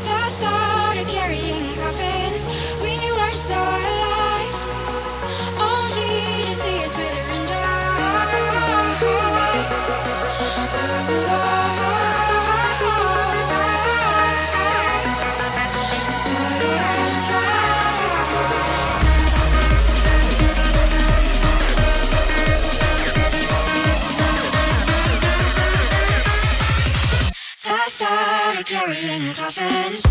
The thought of carrying coffins, we were so alive, only to see us wither and the thought of carrying coffins.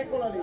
Eccola lì.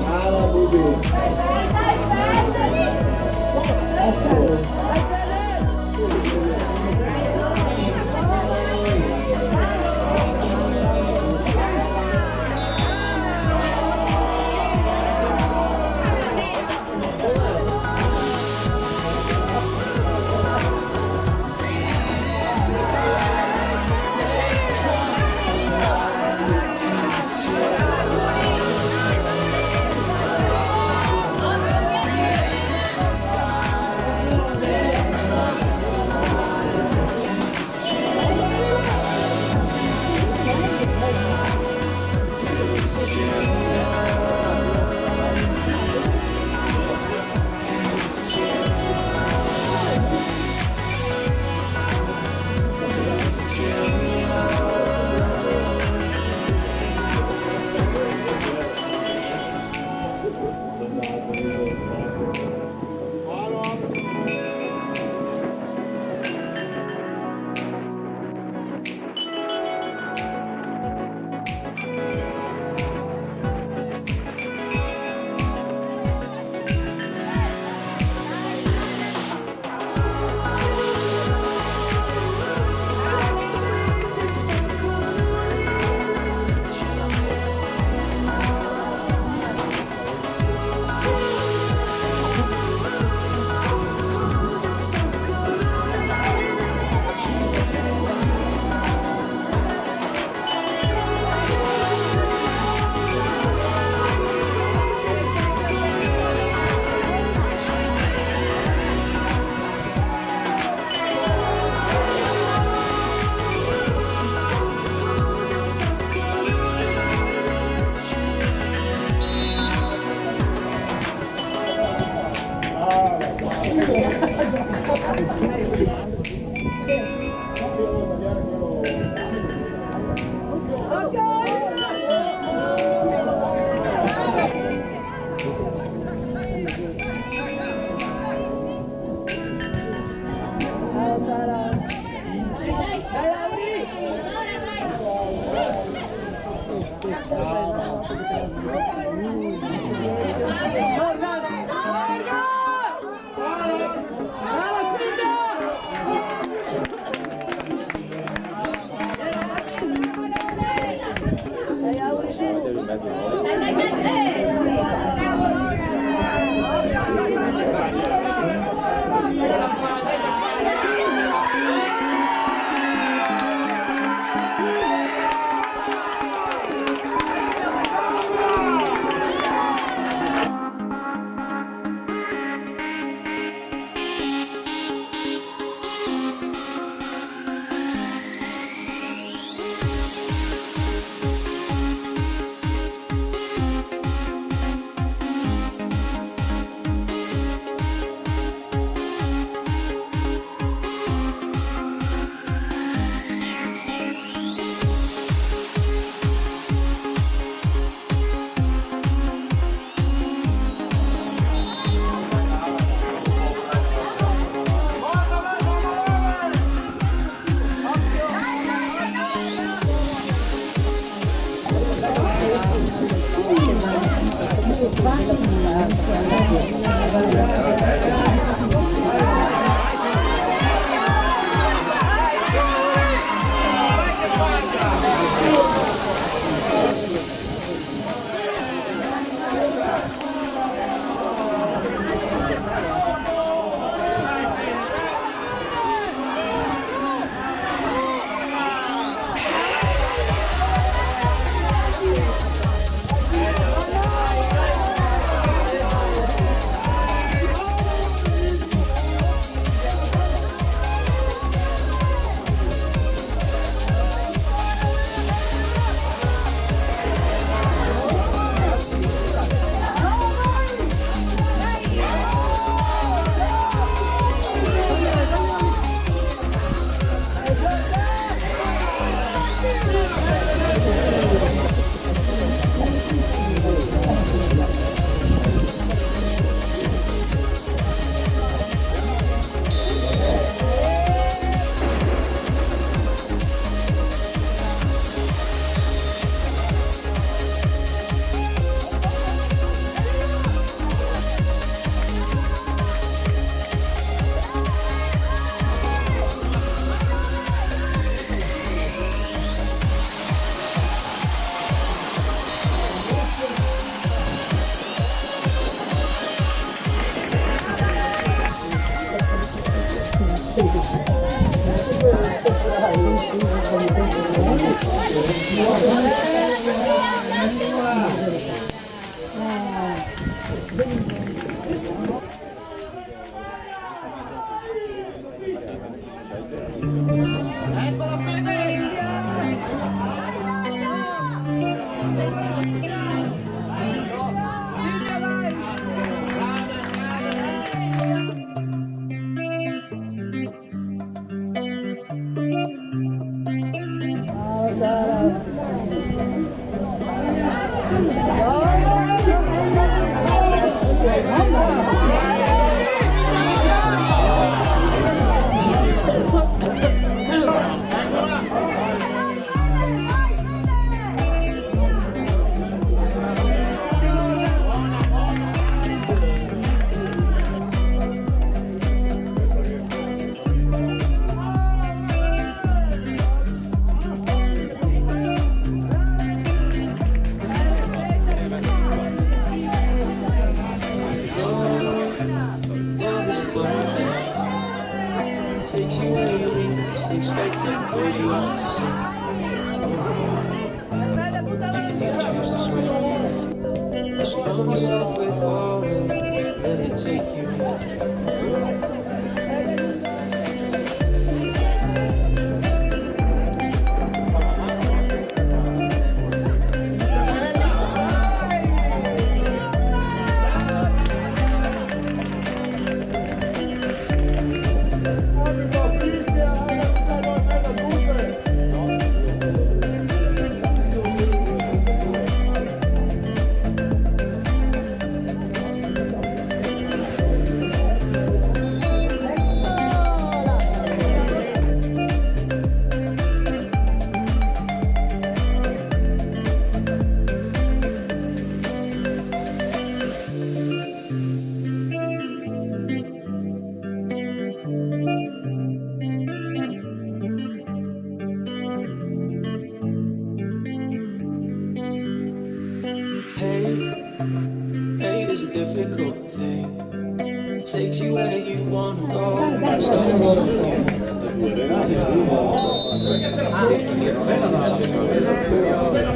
Brava Bubi. Takes you where you least expect it, throws you out to sea. You can either choose to swim or surround yourself with water, let it take you in. Hate is a difficult thing. It takes you where you wanna go. It starts to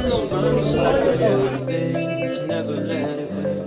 surround yourself with good things, never let it win.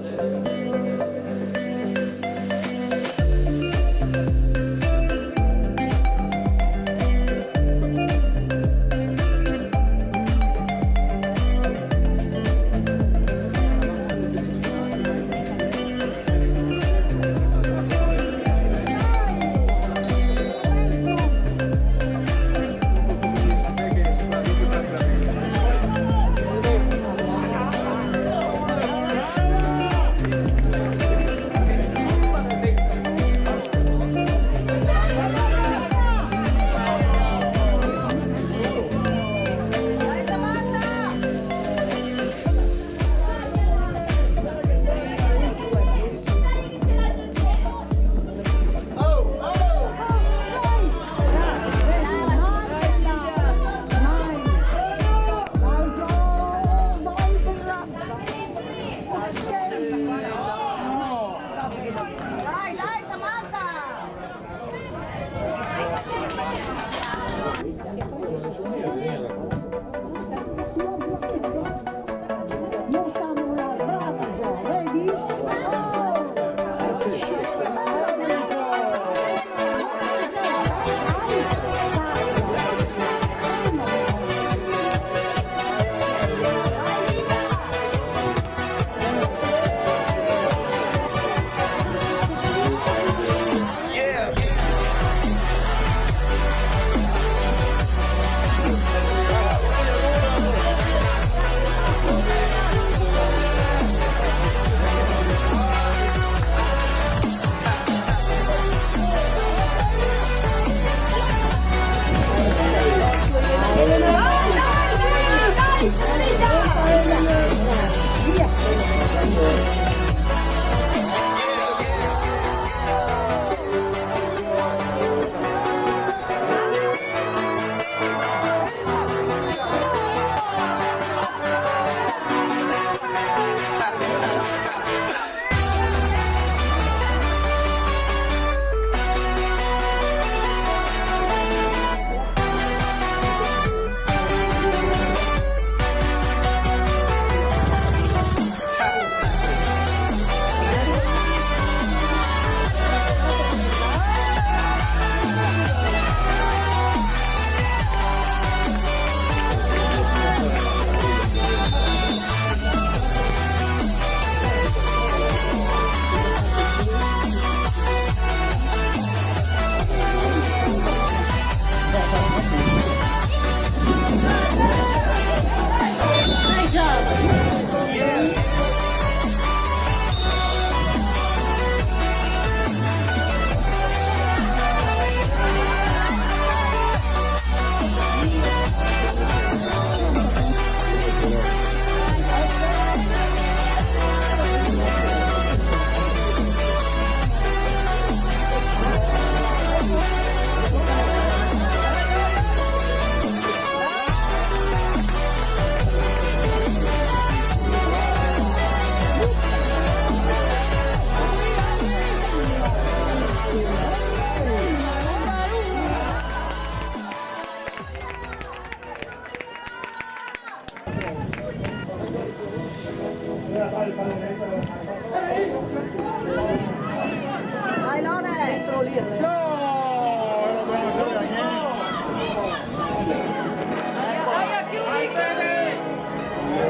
Dai Lone! Dentro l'Irle!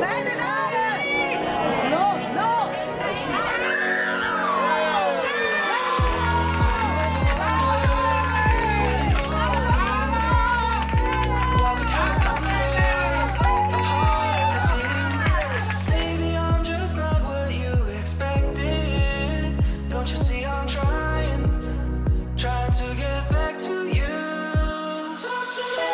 Bene, dai! No, no! Maybe I'm just not what you expected. Don't you see I'm trying to get back to you. Talk to me.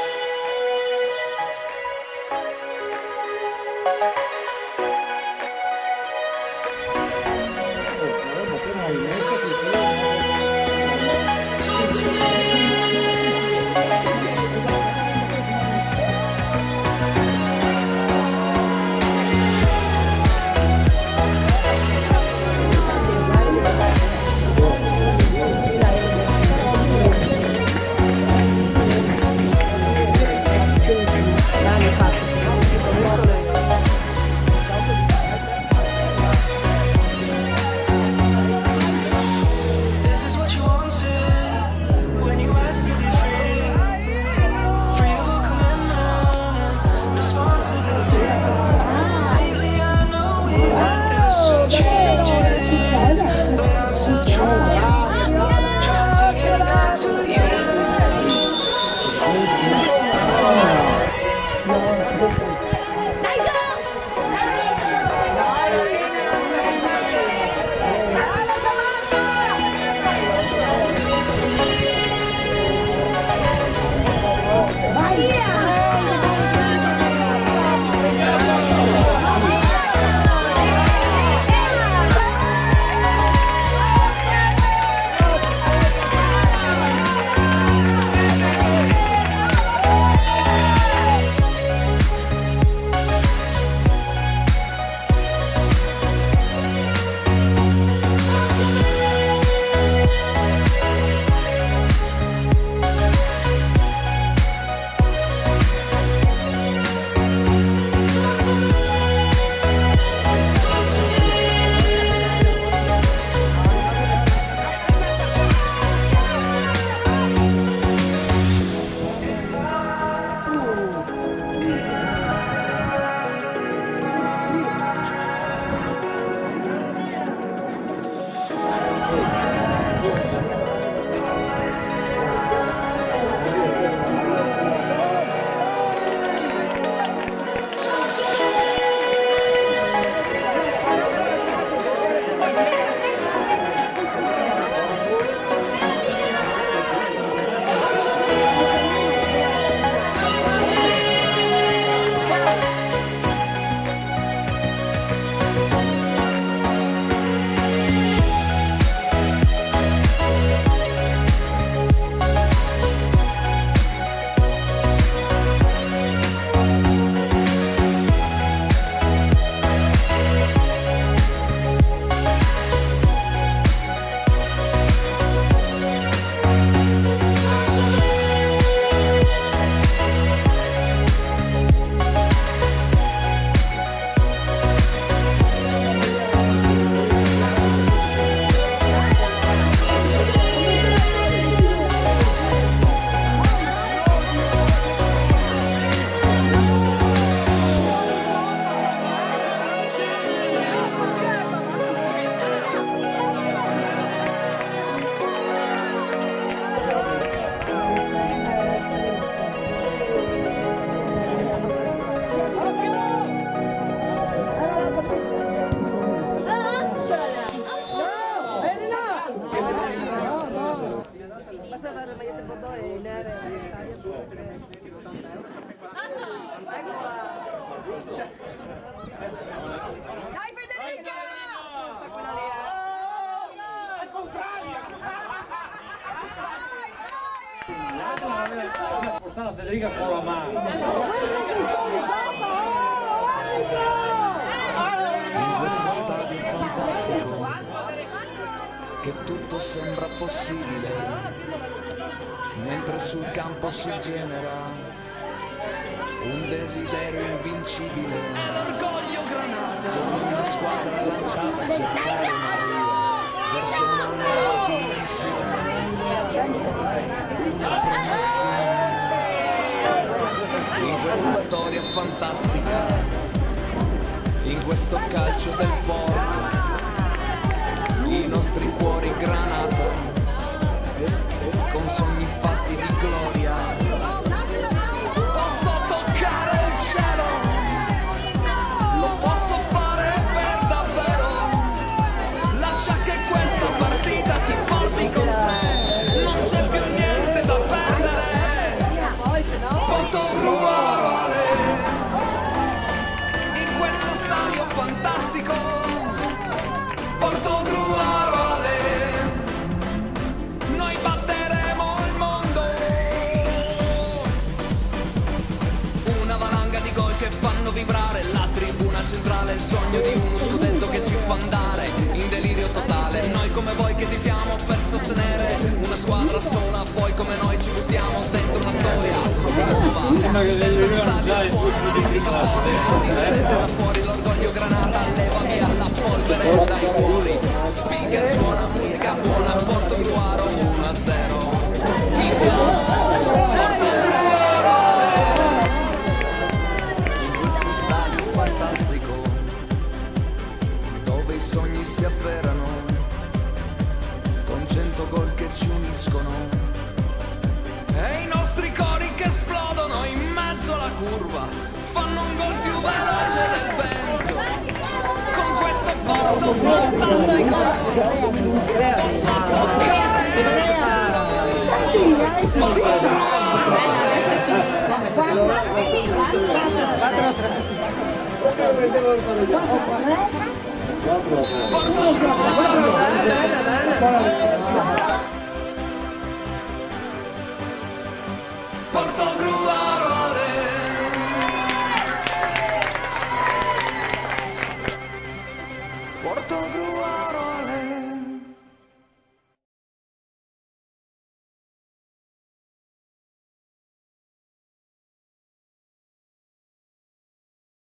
Talk to me. Talk to me. This is what you wanted when you asked to be free of all commitment and responsibility. Lately I know we've been through some changes, but I'm still trying to get back to you. Talk to me. Talk to me. Talk to me. Talk to me. Talk to Basta fare magliette bordeaux e nere necessarie. Dai Federica! Quella lì, al contrario! Spostare la Federica con la mano. In questo stadio fantastico che tutto sembra possibile, mentre sul campo si genera un desiderio invincibile, l'orgoglio granata, come una squadra lanciata a cercare una via verso una nuova dimensione, una promozione. In questa storia fantastica, in questo calcio del porto, i nostri cuori granata, con sogni fatti di gloria. Posso toccare il cielo, lo posso fare per davvero. Lascia che questa partita ti porti con sé, non c'è più niente da perdere. Poi se no. Portogruaro, in questo stadio fantastico. Portogruaro, noi batteremo il mondo. Una valanga di gol che fanno vibrare la tribuna centrale, il sogno di uno scudetto che ci fa andare in delirio totale. Noi come voi che tifiamo per sostenere una squadra sola, poi come noi ci buttiamo dentro una storia nuova. Dentro lo stadio suona la musica forte, si sente da fuori l'orgoglio granata, leva via la polvere dai cuori. Speaker suona musica buona, Portogruaro 1-0. In questo stadio fantastico, dove i sogni si avverano, con 100 gol che ci uniscono, e i nostri cori che esplodono in mezzo alla curva, fanno un gol più veloce del vento. Con questo porto fantastico posso toccare il cielo. Portogruaro, Portogruaro,